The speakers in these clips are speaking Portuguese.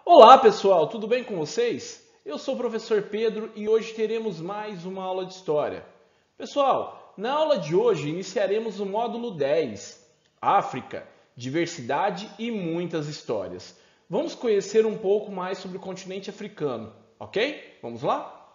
Olá pessoal, tudo bem com vocês? Eu sou o professor Pedro e hoje teremos mais uma aula de História. Pessoal, na aula de hoje iniciaremos o módulo 10, África, Diversidade e Muitas Histórias. Vamos conhecer um pouco mais sobre o continente africano, ok? Vamos lá?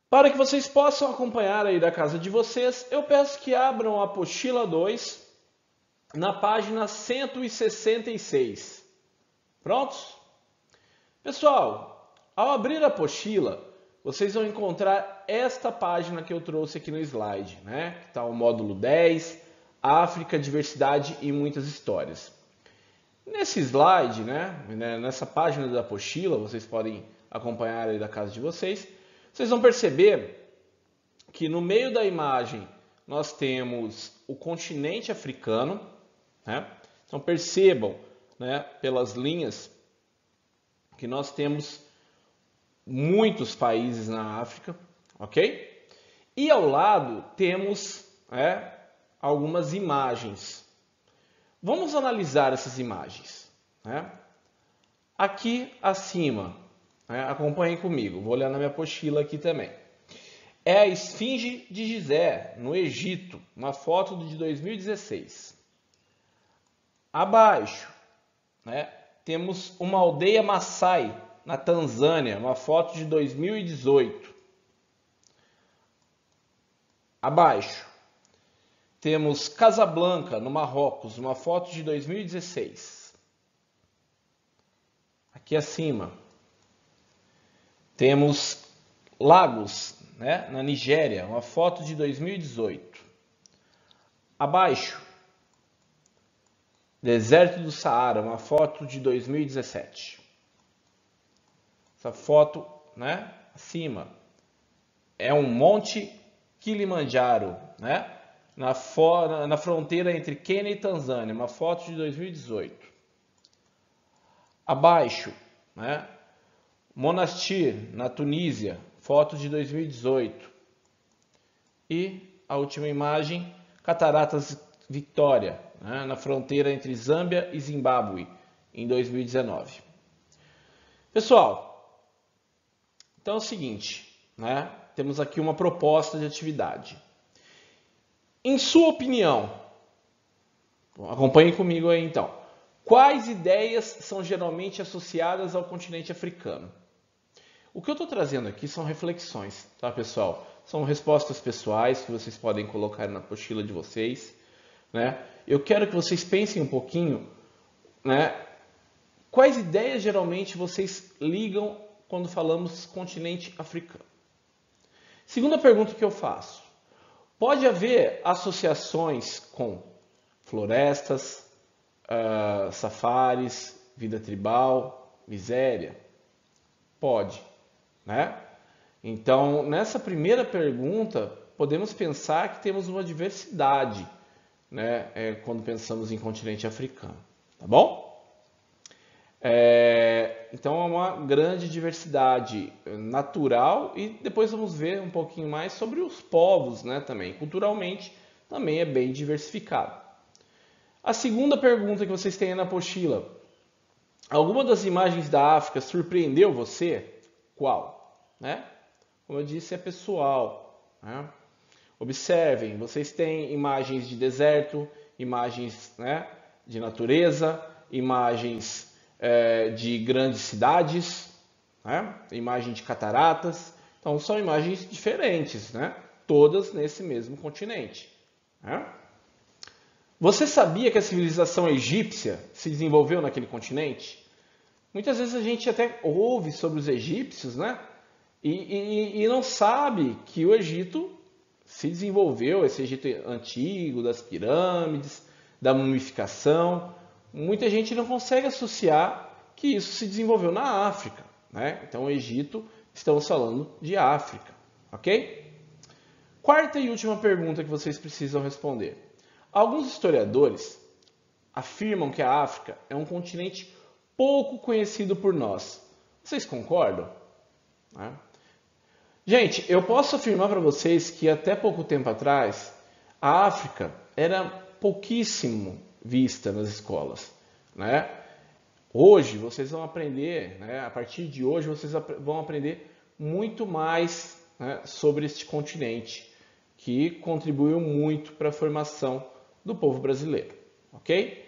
Para que vocês possam acompanhar aí da casa de vocês, eu peço que abram a apostila 2 na página 166. Prontos? Pessoal, ao abrir a apostila, vocês vão encontrar esta página que eu trouxe aqui no slide, né? Que está o módulo 10, África, Diversidade e Muitas Histórias. Nesse slide, nessa página da apostila, vocês podem acompanhar aí da casa de vocês, vocês vão perceber que no meio da imagem nós temos o continente africano, né? Então percebam, né, pelas linhas que nós temos muitos países na África, ok? E ao lado temos algumas imagens. Vamos analisar essas imagens. Né? Aqui acima, acompanhem comigo, vou olhar na minha apostila aqui também. É a Esfinge de Gizé, no Egito, uma foto de 2016. Abaixo, temos uma aldeia Maasai, na Tanzânia, uma foto de 2018. Abaixo, temos Casablanca, no Marrocos, uma foto de 2016. Aqui acima, temos Lagos, na Nigéria, uma foto de 2018. Abaixo, Deserto do Saara, uma foto de 2017. Essa foto, acima, é um Monte Kilimanjaro, na fronteira entre Quênia e Tanzânia, uma foto de 2018. Abaixo, Monastir, na Tunísia, foto de 2018. E a última imagem, Cataratas Victoria, na fronteira entre Zâmbia e Zimbábue, em 2019. Pessoal, então é o seguinte, temos aqui uma proposta de atividade. Em sua opinião, acompanhem comigo aí então, quais ideias são geralmente associadas ao continente africano? O que eu estou trazendo aqui são reflexões, tá pessoal? São respostas pessoais que vocês podem colocar na apostila de vocês. Eu quero que vocês pensem um pouquinho, quais ideias geralmente vocês ligam quando falamos continente africano. Segunda pergunta que eu faço, pode haver associações com florestas, safaris, vida tribal, miséria? Pode, Então, nessa primeira pergunta, podemos pensar que temos uma diversidade, quando pensamos em continente africano, tá bom? Então é uma grande diversidade natural e depois vamos ver um pouquinho mais sobre os povos, também. Culturalmente também é bem diversificado. A segunda pergunta que vocês têm aí na apostila, alguma das imagens da África surpreendeu você? Qual? Como eu disse, é pessoal, Observem, vocês têm imagens de deserto, imagens de natureza, imagens de grandes cidades, imagem de cataratas. Então são imagens diferentes, todas nesse mesmo continente. Você sabia que a civilização egípcia se desenvolveu naquele continente? Muitas vezes a gente até ouve sobre os egípcios, e não sabe que o Egito se desenvolveu, esse Egito antigo, das pirâmides, da mumificação. Muita gente não consegue associar que isso se desenvolveu na África. Então, o Egito, estamos falando de África. Ok? Quarta e última pergunta que vocês precisam responder. Alguns historiadores afirmam que a África é um continente pouco conhecido por nós. Vocês concordam? Gente, eu posso afirmar para vocês que até pouco tempo atrás, a África era pouquíssimo vista nas escolas. Hoje vocês vão aprender, né, a partir de hoje vocês vão aprender muito mais, né, sobre este continente, que contribuiu muito para a formação do povo brasileiro, ok?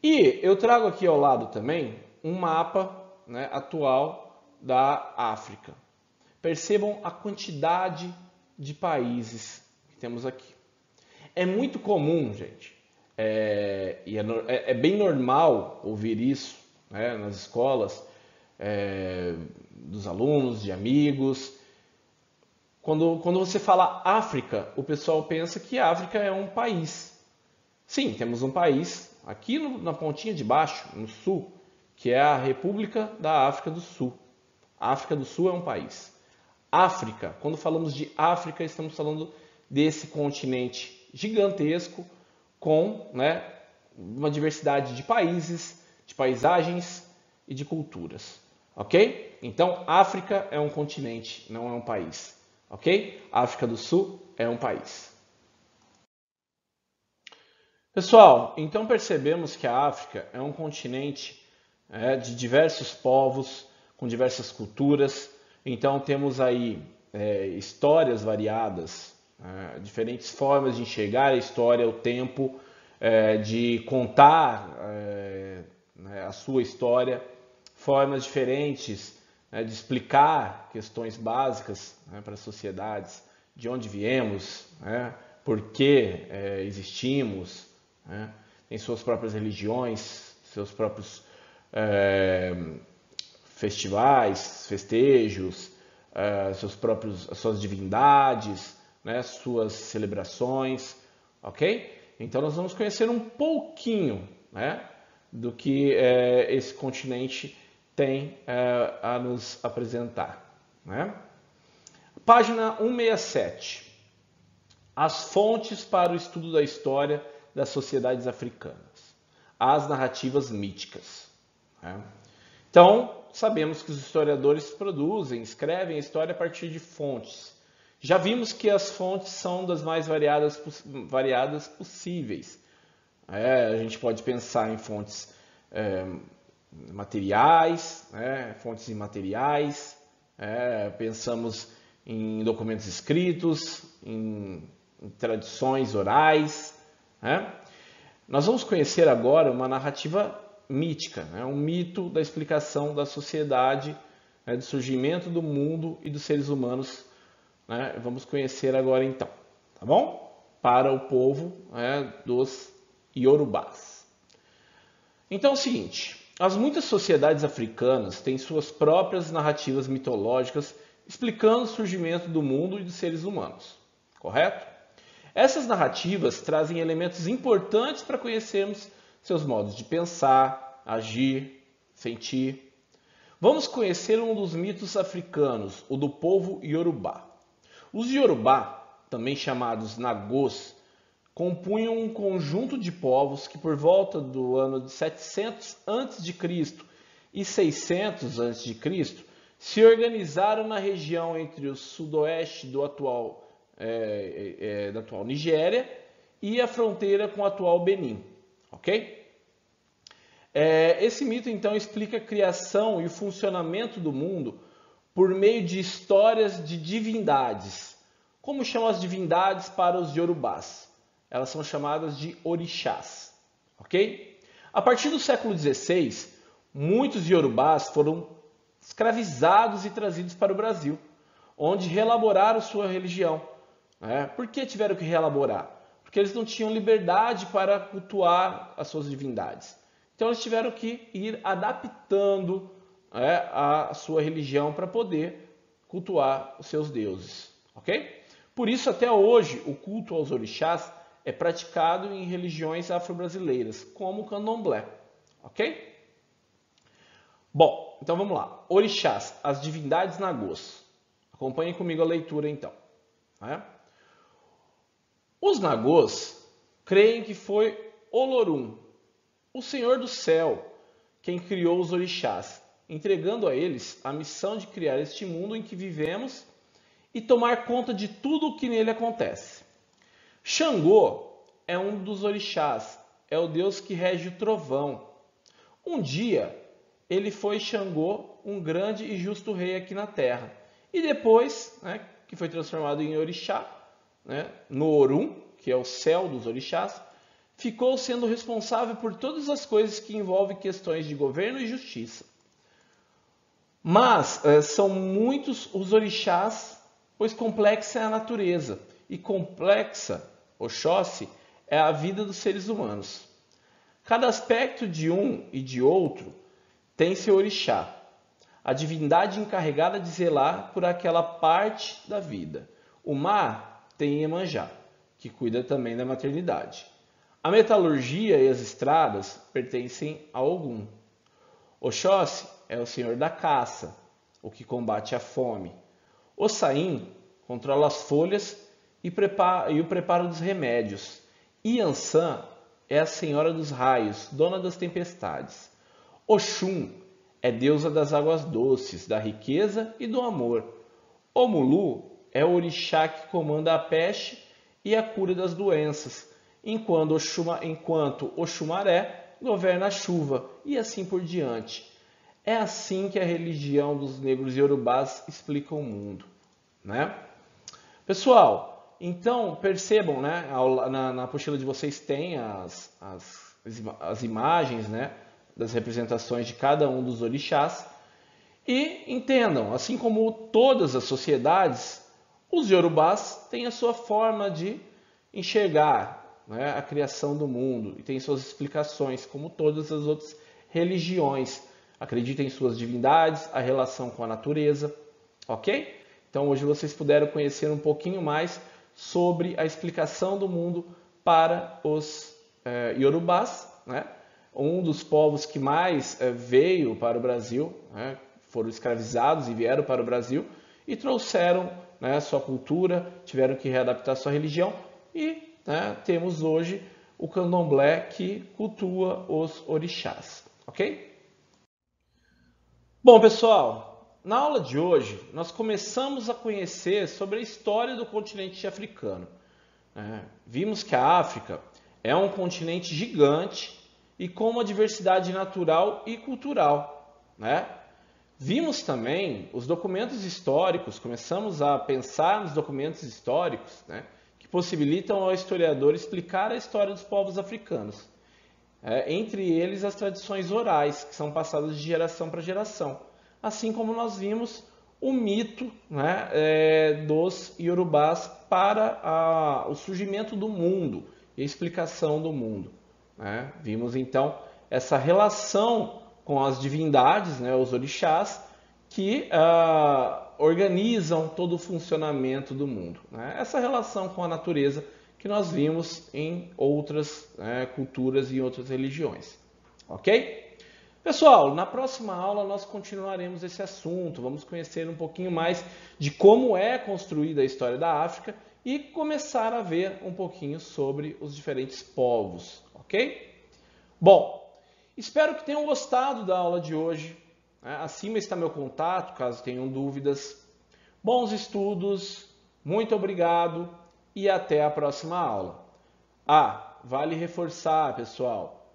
E eu trago aqui ao lado também um mapa, né, atual da África. Percebam a quantidade de países que temos aqui. É muito comum, gente, é bem normal ouvir isso, né, nas escolas, dos alunos, de amigos. Quando você fala África, o pessoal pensa que a África é um país. Sim, temos um país aqui na pontinha de baixo, no sul, que é a República da África do Sul. A África do Sul é um país. África, quando falamos de África, estamos falando desse continente gigantesco com, né, uma diversidade de países, de paisagens e de culturas. Ok? Então, África é um continente, não é um país. Ok? África do Sul é um país. Pessoal, então percebemos que a África é um continente de diversos povos, com diversas culturas. Então temos aí histórias variadas, diferentes formas de enxergar a história, o tempo, de contar né, a sua história, formas diferentes, né, de explicar questões básicas, né, para as sociedades, de onde viemos, né, por que existimos, né, tem suas próprias religiões, seus próprios festivais, festejos, as suas divindades, né, suas celebrações, ok? Então nós vamos conhecer um pouquinho, né, do que esse continente tem a nos apresentar, né? Página 167. As fontes para o estudo da história das sociedades africanas. As narrativas míticas, né? Então, sabemos que os historiadores produzem, escrevem a história a partir de fontes. Já vimos que as fontes são das mais variadas possíveis. A gente pode pensar em fontes materiais, fontes imateriais, pensamos em documentos escritos, em tradições orais. Nós vamos conhecer agora uma narrativa mítica, um mito da explicação da sociedade, do surgimento do mundo e dos seres humanos. Vamos conhecer agora então, tá bom? Para o povo dos Iorubás. Então é o seguinte, as muitas sociedades africanas têm suas próprias narrativas mitológicas explicando o surgimento do mundo e dos seres humanos, correto? Essas narrativas trazem elementos importantes para conhecermos seus modos de pensar, agir, sentir. Vamos conhecer um dos mitos africanos, o do povo Iorubá. Os Iorubá, também chamados Nagôs, compunham um conjunto de povos que por volta do ano de 700 a.C. e 600 a.C. se organizaram na região entre o sudoeste da atual Nigéria e a fronteira com o atual Benin. Ok? Esse mito então explica a criação e o funcionamento do mundo por meio de histórias de divindades. Como chamam as divindades para os Yorubás? Elas são chamadas de orixás. Ok? A partir do século XVI, muitos Yorubás foram escravizados e trazidos para o Brasil, onde reelaboraram sua religião. Por que tiveram que reelaborar? Porque eles não tinham liberdade para cultuar as suas divindades. Então eles tiveram que ir adaptando a sua religião para poder cultuar os seus deuses. Ok? Por isso, até hoje, o culto aos orixás é praticado em religiões afro-brasileiras, como o candomblé. Ok? Bom, então vamos lá. Orixás, as divindades nagôs. Acompanhem comigo a leitura então. Os nagôs creem que foi Olorum, o Senhor do Céu, quem criou os orixás, entregando a eles a missão de criar este mundo em que vivemos e tomar conta de tudo o que nele acontece. Xangô é um dos orixás, é o deus que rege o trovão. Um dia, ele foi Xangô, um grande e justo rei aqui na Terra. E depois, né, que foi transformado em orixá, né, no Orum, que é o céu dos orixás, ficou sendo responsável por todas as coisas que envolvem questões de governo e justiça. Mas são muitos os orixás, pois complexa é a natureza e complexa, Oxóssi, é a vida dos seres humanos. Cada aspecto de um e de outro tem seu orixá, a divindade encarregada de zelar por aquela parte da vida. O mar tem Iemanjá, que cuida também da maternidade. A metalurgia e as estradas pertencem a Ogum. Oxóssi é o senhor da caça, o que combate a fome. Ossain controla as folhas e o preparo dos remédios. Iansã é a senhora dos raios, dona das tempestades. Oxum é deusa das águas doces, da riqueza e do amor. Omulu é o orixá que comanda a peste e a cura das doenças, enquanto Oxumaré governa a chuva, e assim por diante. É assim que a religião dos negros iorubás explica o mundo, né? Pessoal, então percebam, né? Na apostila de vocês tem as imagens, né, das representações de cada um dos orixás. E entendam, assim como todas as sociedades, os iorubás têm a sua forma de enxergar, né, a criação do mundo e tem suas explicações, como todas as outras religiões. Acreditam em suas divindades, a relação com a natureza, ok? Então hoje vocês puderam conhecer um pouquinho mais sobre a explicação do mundo para os iorubás, né? Um dos povos que mais veio para o Brasil, né? Foram escravizados e vieram para o Brasil e trouxeram, né, sua cultura, tiveram que readaptar sua religião e, né, temos hoje o candomblé que cultua os orixás, ok? Bom, pessoal, na aula de hoje nós começamos a conhecer sobre a história do continente africano. Vimos que a África é um continente gigante e com uma diversidade natural e cultural, né? Vimos também os documentos históricos, começamos a pensar nos documentos históricos, né, que possibilitam ao historiador explicar a história dos povos africanos. Entre eles as tradições orais, que são passadas de geração para geração. Assim como nós vimos o mito, né, dos iorubás para o surgimento do mundo e a explicação do mundo, né? Vimos então essa relação com as divindades, né, os orixás, que organizam todo o funcionamento do mundo, né? Essa relação com a natureza que nós vimos em outras culturas e outras religiões. Ok? Pessoal, na próxima aula nós continuaremos esse assunto, vamos conhecer um pouquinho mais de como é construída a história da África e começar a ver um pouquinho sobre os diferentes povos, ok? Bom, espero que tenham gostado da aula de hoje. Acima está meu contato, caso tenham dúvidas. Bons estudos, muito obrigado e até a próxima aula. Vale reforçar, pessoal,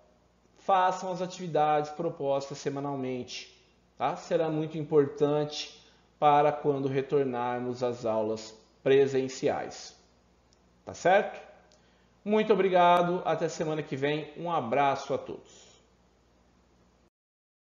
façam as atividades propostas semanalmente, tá? Será muito importante para quando retornarmos às aulas presenciais. Tá certo? Muito obrigado, até semana que vem. Um abraço a todos.